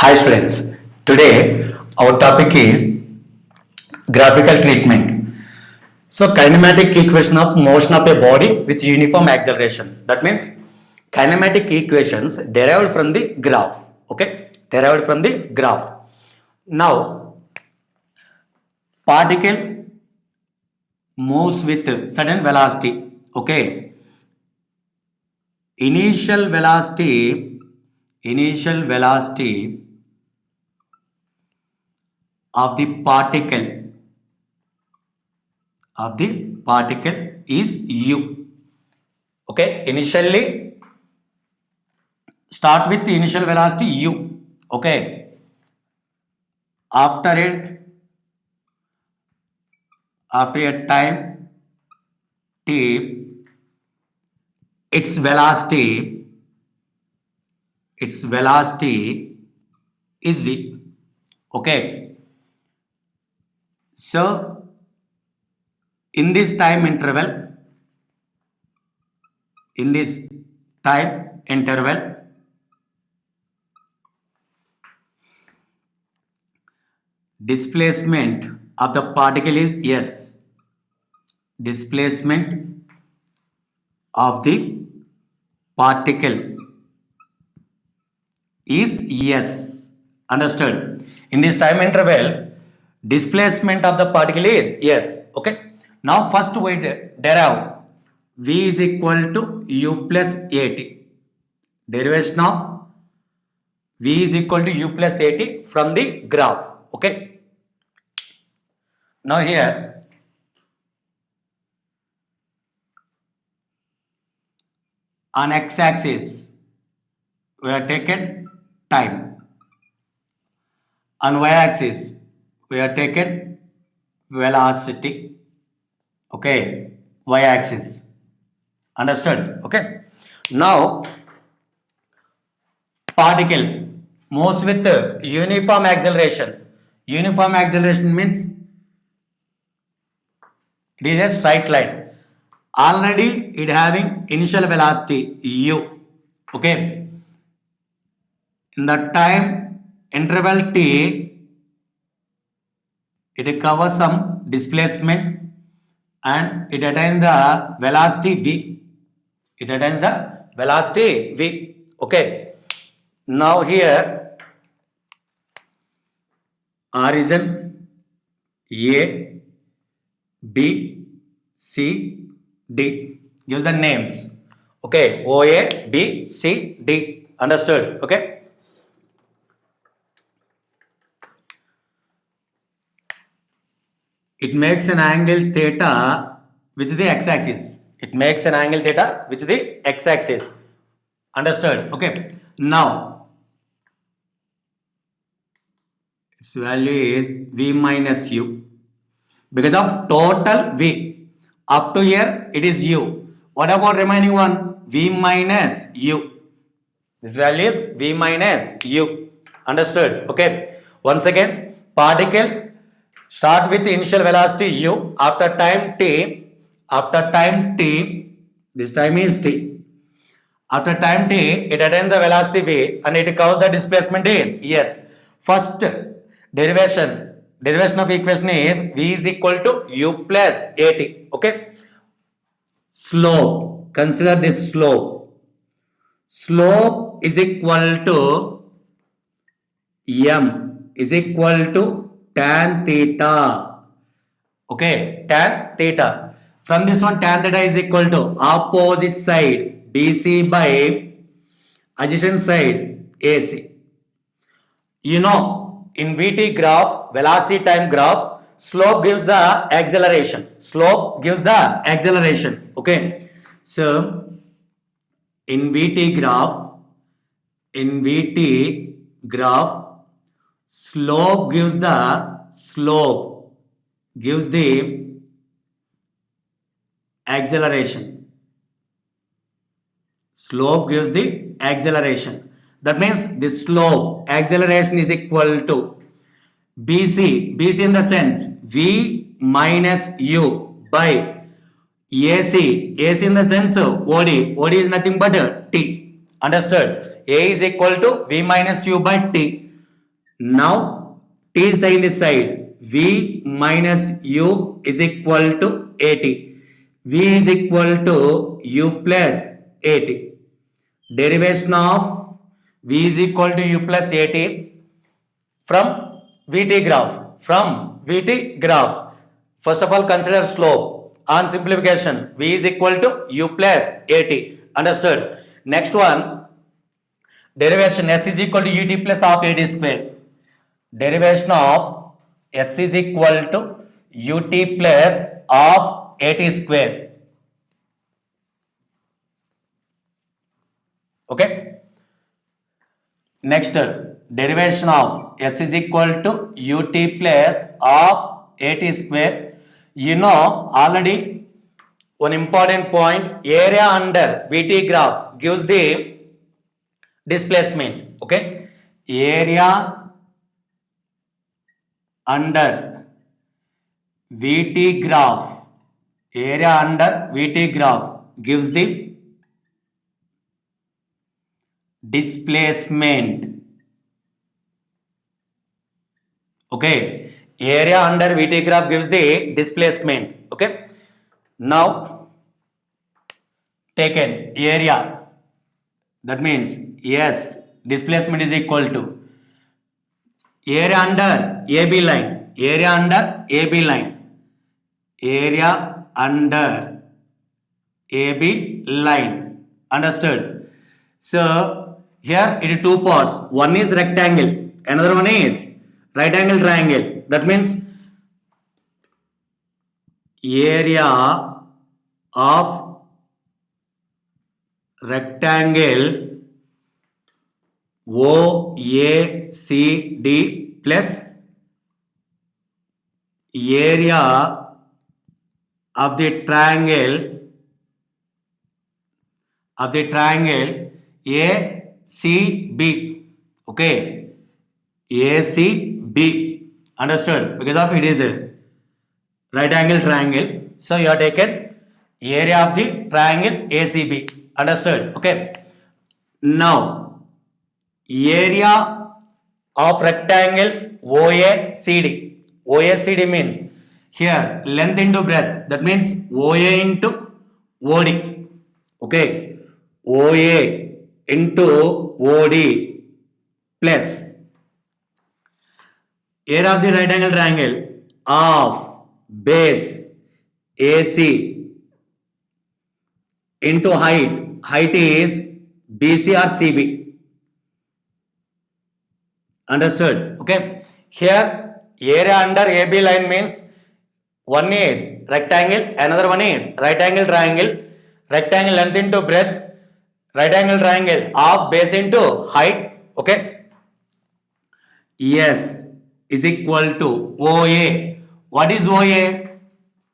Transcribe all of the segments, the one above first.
Hi students, today our topic is graphical treatment. So kinematic equation of motion of a body with uniform acceleration. That means kinematic equations derived from the graph. Okay, derived from the graph. Now particle moves with sudden velocity. Okay, initial velocity, initial velocity of the particle is u. Okay, initially start with the initial velocity u. Okay, after it, after a time t, its velocity, its velocity is v. Okay, so in this time interval, in this time interval, displacement of the particle is s. Displacement of the particle is s. Understood? In this time interval, displacement of the particle is s. Okay. Now first we derive v is equal to u plus at. Derivation of v is equal to u plus at from the graph. Okay. Now here on x-axis we have taken time. On y-axis we have taken velocity. Okay, y-axis. Understood? Okay. Now particle moves with uniform acceleration. Uniform acceleration means it is a straight line. Already it having initial velocity u. Okay. In the time interval t, it covers some displacement and it attains the velocity v. It attains the velocity v. Okay. Now here origin A, B, C, D. Use the names. Okay. O, A, B, C, D. Understood? Okay. It makes an angle theta with the x-axis. It makes an angle theta with the x-axis. Understood? Okay. Now, its value is v minus u. Because of total v. Up to here, it is u. What about remaining one? V minus u. This value is v minus u. Understood? Okay. Once again, particle start with initial velocity u. After time t, this time is t. After time t, it attains the velocity v and it covers the displacement is yes. First derivation of equation is v is equal to u plus at. Okay. Slope. Consider this slope. Slope is equal to m is equal to tan theta. Okay, tan theta. From this one, tan theta is equal to opposite side BC by adjacent side AC. You know, in VT graph, velocity time graph, slope gives the acceleration. Slope gives the acceleration. Okay, so in VT graph, slope gives the acceleration. Slope gives the acceleration. That means the slope acceleration is equal to BC in the sense V minus U by AC in the sense OD is nothing but T. Understood? A is equal to V minus U by T. Now t is taken this side. V minus u is equal to at. V is equal to u plus at. Derivation of v is equal to u plus at from VT graph. From VT graph. First of all, consider slope. On simplification, v is equal to u plus at. Understood? Next one, derivation s is equal to ut plus of at square. Derivation of s is equal to ut plus of at square. Okay. Next, derivation of s is equal to ut plus of at square. You know already one important point, area under VT graph gives the displacement. Okay. Area under VT graph. Area under VT graph gives the displacement. Okay, area under VT graph gives the displacement. Okay, now taken area, that means yes, displacement is equal to area under AB line, area under AB line, area under AB line. Understood? So here it is two parts. One is rectangle, another one is right angle triangle. That means area of rectangle OACD plus area of the triangle ACB. Okay, ACB. Understood? Because of it is a right angle triangle. So you are taken area of the triangle ACB. Understood? Okay. Now area of rectangle OACD. OACD means here length into breadth. That means OA into OD. Okay. OA into OD plus area of the right angle triangle of base AC into height. Height is BC or CB. Understood? Okay. Here area under AB line means one is rectangle, another one is right angle triangle. Rectangle length into breadth, right angle triangle of base into height. Okay. S is equal to OA. What is OA?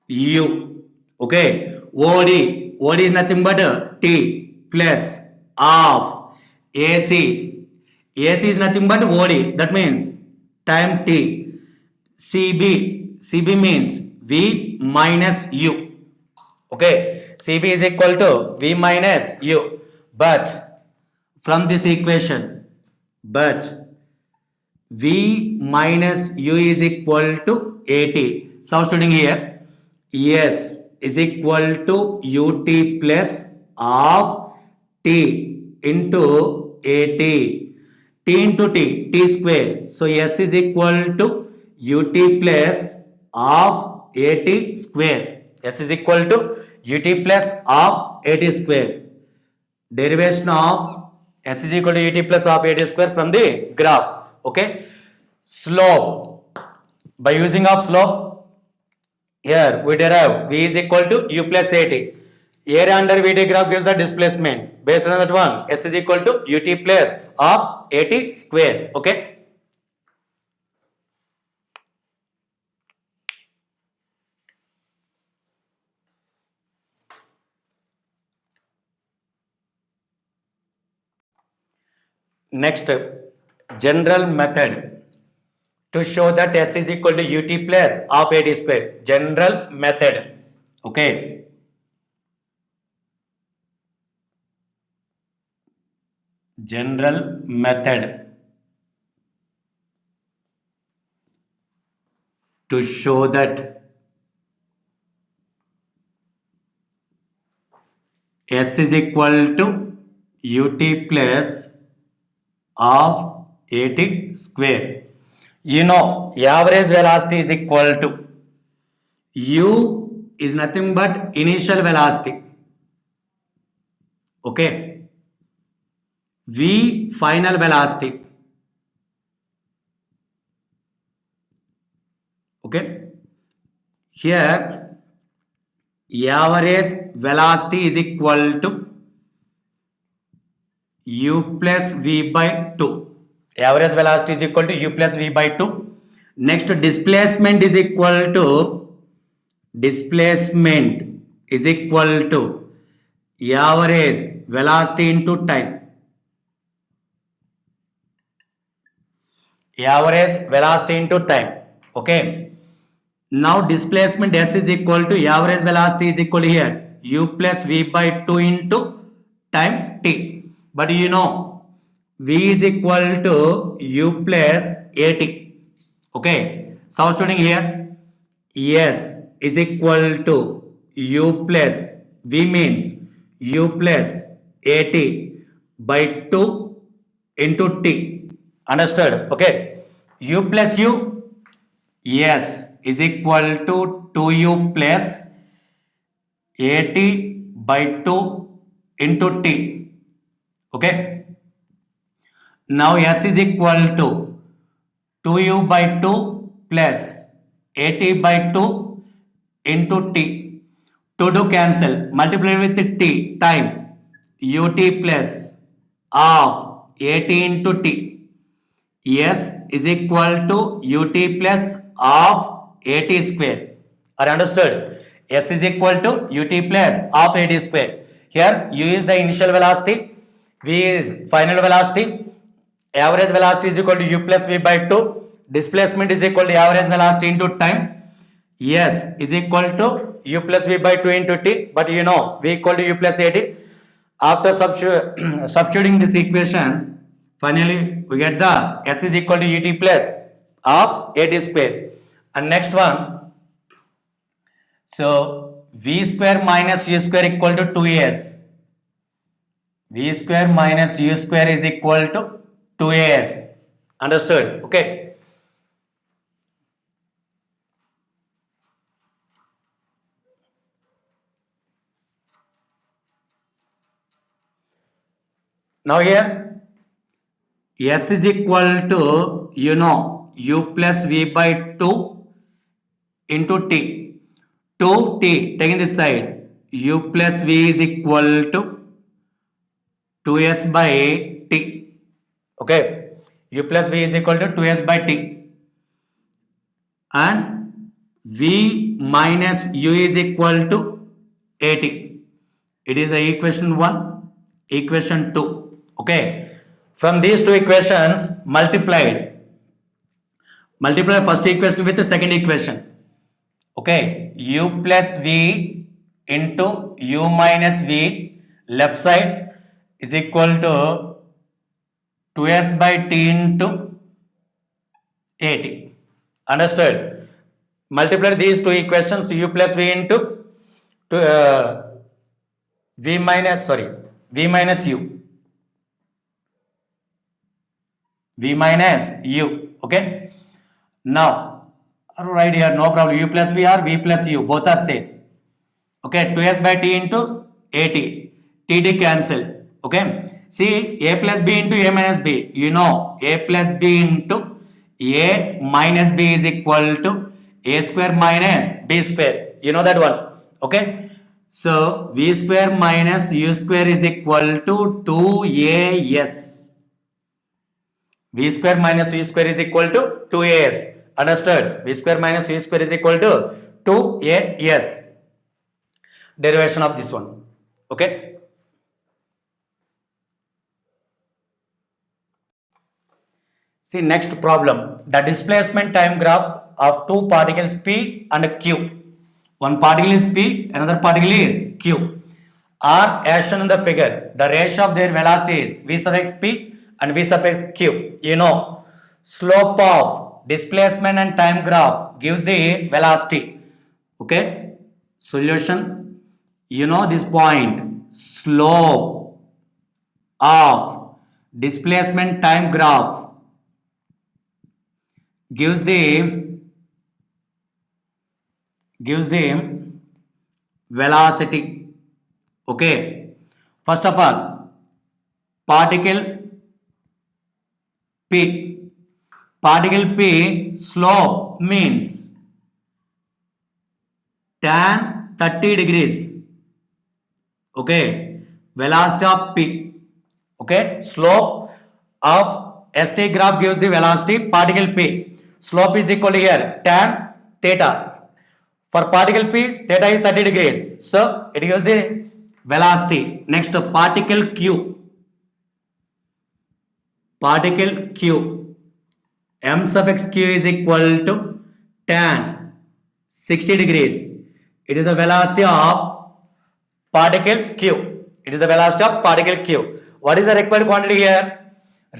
U. Okay. OD. OD is nothing but T plus of AC. AC is nothing but OD. That means time T. CB. CB means V minus U. Okay. CB is equal to V minus U. But from this equation, but V minus U is equal to AT. Substituting here, S is equal to UT plus of T into AT. T into T square. So S is equal to UT plus of AT square. S is equal to UT plus of AT square. Derivation of S is equal to UT plus of AT square from the graph. Okay. Slope. By using of slope, here we derive V is equal to U plus AT. Area under VT graph gives the displacement. Based on that one, S is equal to UT plus of AT square. Okay. Next, general method to show that S is equal to UT plus of AT square. General method. Okay. General method. to show that S is equal to ut plus of at square. You know, average velocity is equal to u is nothing but initial velocity. Okay. V final velocity. Okay. Here average velocity is equal to u plus v by 2. Average velocity is equal to u plus v by 2. Next, displacement is equal to average velocity into time. Average velocity into time. Okay. Now displacement s is equal to average velocity is equal to here u plus v by 2 into time t. But you know v is equal to u plus at. Okay. Substituting here s is equal to u plus v means u plus at by 2 into t. Understood? Okay. U plus u. Yes, is equal to 2u plus at by 2 into t. Okay. Now s is equal to 2u by 2 plus at by 2 into t. To do cancel, multiply with t time ut plus of at into t. S is equal to ut plus of at square. Are understood? S is equal to ut plus of at square. Here u is the initial velocity, v is final velocity, average velocity is equal to u plus v by 2, displacement is equal to average velocity into time, S is equal to u plus v by 2 into t, but you know v equal to u plus at. After substituting this equation, finally we get the S is equal to ut plus of at square. And next one, so v square minus u square equal to 2as. V square minus u square is equal to 2as. Understood? Okay. Now here S is equal to, you know, u plus v by 2 into t. 2t taking this side, u plus v is equal to 2s by t. Okay, u plus v is equal to 2s by t. And v minus u is equal to at. It is a equation 1, equation 2. Okay, from these two equations multiply first equation with the second equation. Okay, u plus v into u minus v left side is equal to 2s by t into at. Understood? Multiply these two equations, u plus v into v minus u. V minus u. Okay. Now, right here, no problem. U plus v or v plus u, both are same. Okay. 2s by t into at. T cancel. Okay. See, a plus b into a minus b. You know, a plus b into a minus b is equal to a square minus b square. You know that one. Okay. So, v square minus u square is equal to 2as. V square minus v square is equal to 2as. Understood? V square minus v square is equal to 2as. Derivation of this one. Okay. See next problem. The displacement time graphs of two particles P and Q. One particle is P, another particle is Q. Are as shown in the figure. The ratio of their velocity is v sub x P and v sub x q. You know, slope of displacement and time graph gives the velocity. Okay, solution, you know this point, slope of displacement time graph gives the velocity. Okay, first of all, particle P. Particle P slope means tan 30 degrees. Okay, velocity of P. Okay, slope of ST graph gives the velocity particle P. Slope is equal to here tan theta. For particle P, theta is 30 degrees. So it gives the velocity. Next, particle Q. Particle Q. M suffix Q is equal to tan 60 degrees. It is the velocity of particle Q. It is the velocity of particle Q. What is the required quantity here?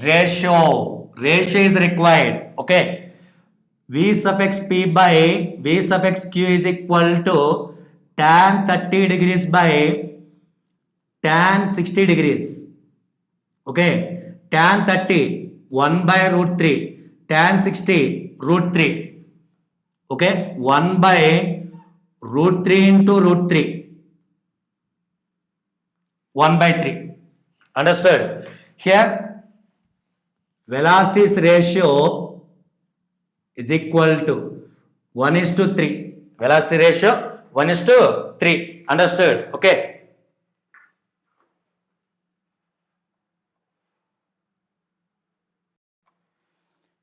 Ratio. Ratio is required. Okay. V suffix P by V suffix Q is equal to tan 30 degrees by tan 60 degrees. Okay. Tan 30 1 by root 3. Tan 60 root 3. Okay. 1 by root 3 into root 3. 1 by 3. Understood? Here, velocity's ratio is equal to 1 is to 3. Velocity ratio 1 is to 3. Understood? Okay.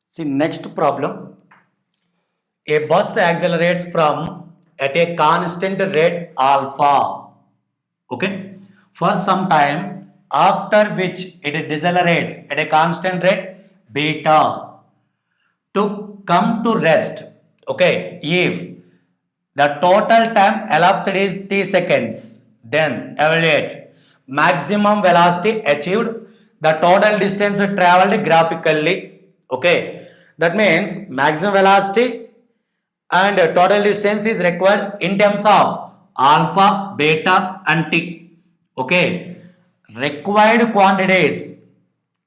See, next problem. A bus accelerates from at a constant rate alpha. Okay. For some time, after which it decelerates at a constant rate beta to come to rest. Okay. If the total time elapsed is t seconds, then evaluate maximum velocity achieved, the total distance traveled graphically. Okay. That means maximum velocity and total distance is required in terms of alpha, beta and t. Okay, required quantities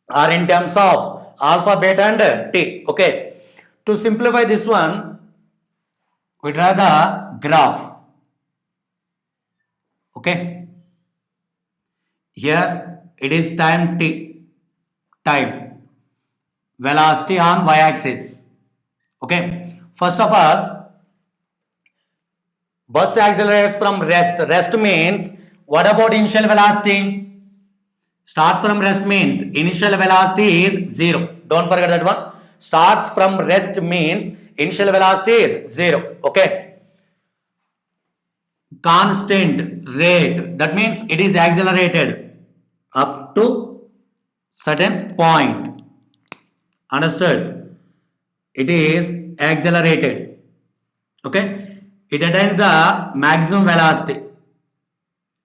are in terms of alpha, beta and t. Okay, to simplify this one, we draw the graph. Okay, here it is time t, time, velocity on y-axis. Okay, first of all, bus accelerates from rest. Rest means what about initial velocity? Starts from rest means initial velocity is 0. Don't forget that one. Starts from rest means initial velocity is 0. Okay. Constant rate. That means it is accelerated up to certain point. Understood? It is accelerated. Okay. It attains the maximum velocity.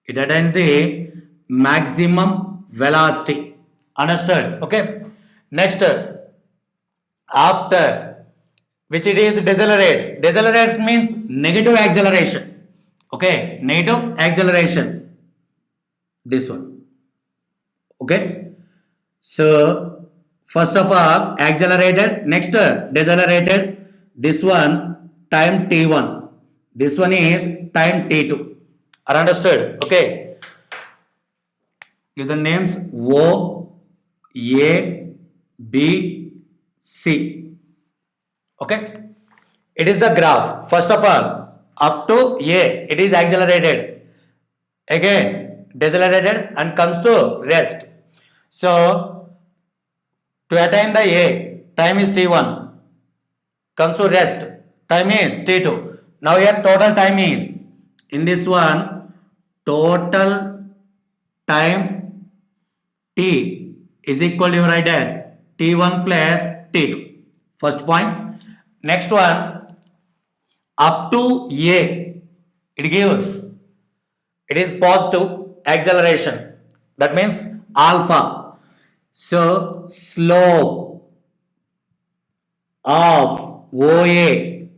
It attains the maximum velocity. Understood? Okay. Next, after which it is decelerates. Decelerates means negative acceleration. Okay. Negative acceleration. This one. Okay. So, first of all, accelerated. Next, decelerated. This one, time t1. This one is time t2. Are understood? Okay. Give the names O, A, B, C. Okay. It is the graph. First of all, up to A, it is accelerated. Again, decelerated and comes to rest. So, to attain the A, time is T1. Comes to rest, time is T2. Now here total time is, in this one, total time T is equal to, write as T1 plus T2. First point. Next one, up to A, it gives, it is positive acceleration. That means alpha. So slope of OA.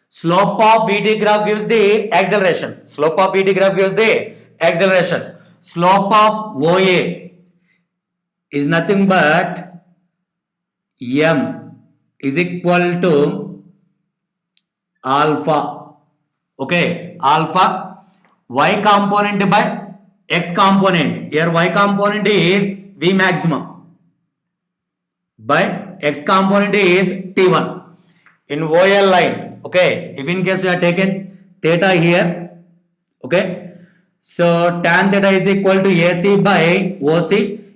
Slope of VT graph gives the acceleration. Slope of VT graph gives the acceleration. Slope of OA is nothing but M is equal to alpha. Okay, alpha y component by x component. Here y component is V maximum by x component is T1 in OL line. Okay, if in case you are taken theta here, okay, so tan theta is equal to AC by OC.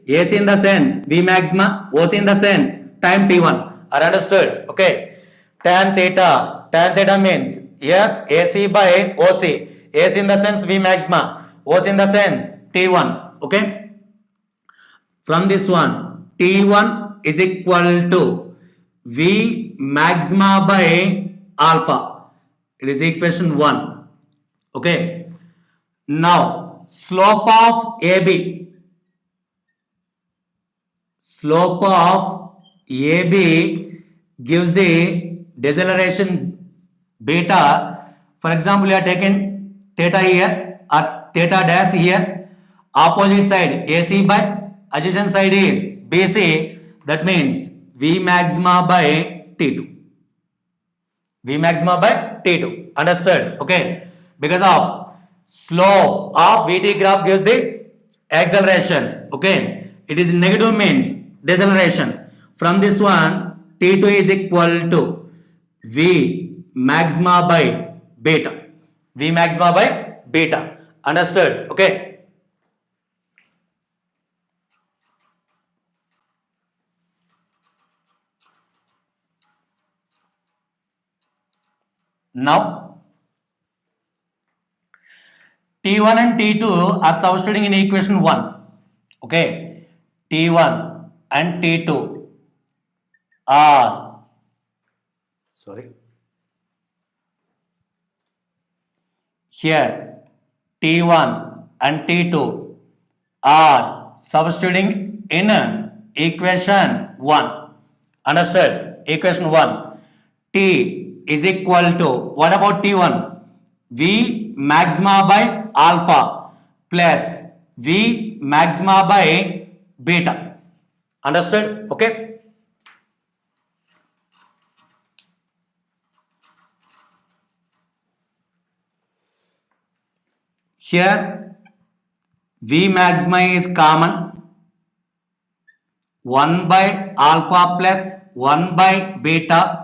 AC in the sense V maxima, OC in the sense time T1. Are understood? Okay, tan theta means here AC by OC. AC in the sense V maxima, OC in the sense T1. Okay, from this one T1 is equal to V maxima by alpha. It is equation 1. Okay, now slope of AB, slope of AB gives the deceleration beta. For example, you are taking theta here or theta dash here, opposite side AC by adjacent side is BC, that means V maxima by T2. V maxima by T2. Understood? Okay. Because of slope of VT graph gives the acceleration. Okay. It is negative means deceleration. From this one, T2 is equal to V maxima by beta. V maxima by beta. Understood? Okay. Now T1 and T2 are substituting in equation 1. Okay. T1 and T2 are, sorry, here T1 and T2 are substituting in equation 1. Understood? Equation 1. T is equal to, what about T1? V maxima by alpha plus V maxima by beta. Understood? Okay. Here V maxima is common. 1 by alpha plus 1 by beta.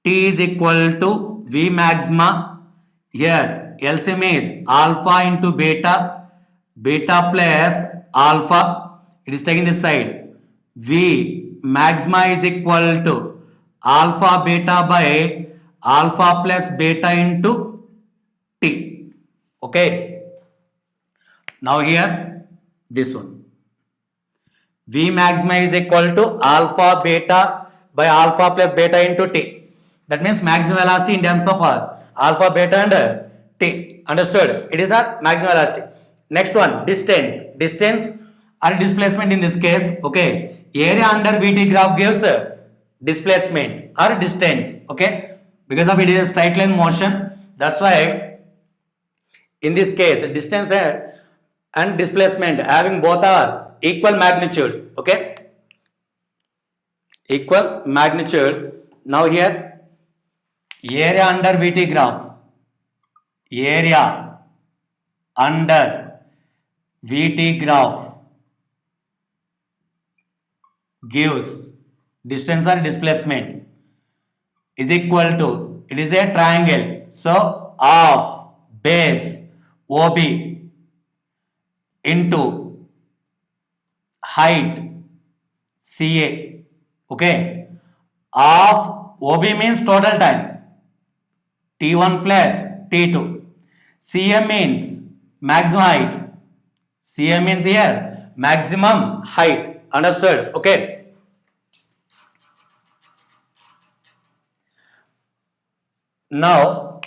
T is equal to V maxima. Here LCM is alpha into beta. Beta plus alpha. It is taking this side. V maxima is equal to alpha beta by alpha plus beta into T. Okay. Now here this one. V maxima is equal to alpha beta by alpha plus beta into T. That means maximum velocity in terms of alpha beta and T. Understood? It is the maximum velocity. Next one, distance. Distance or displacement in this case. Okay. Area under VT graph gives displacement or distance. Okay. Because of it is a straight line motion. That's why in this case distance and displacement having both are equal magnitude. Okay. Equal magnitude. Now here area under VT graph. Area under VT graph gives distance or displacement is equal to, it is a triangle. So of base OB into height CA. Okay. Of OB means total time. T1 plus T2. CM means maximum height. CM means here maximum height. Understood? Okay. Now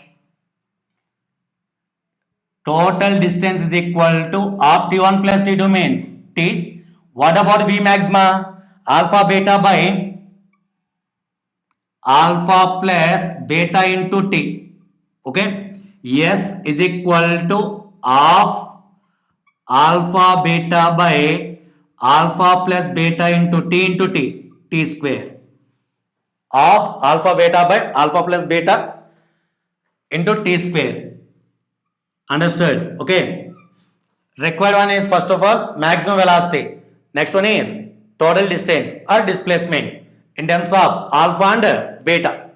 total distance is equal to of T1 plus T2 means T. What about V maxima? Alpha beta by alpha plus beta into t. Okay, s is equal to half alpha beta by alpha plus beta into t square, of alpha beta by alpha plus beta into t square. Understood? Okay, required one is first of all maximum velocity, next one is total distance or displacement in terms of alpha and beta.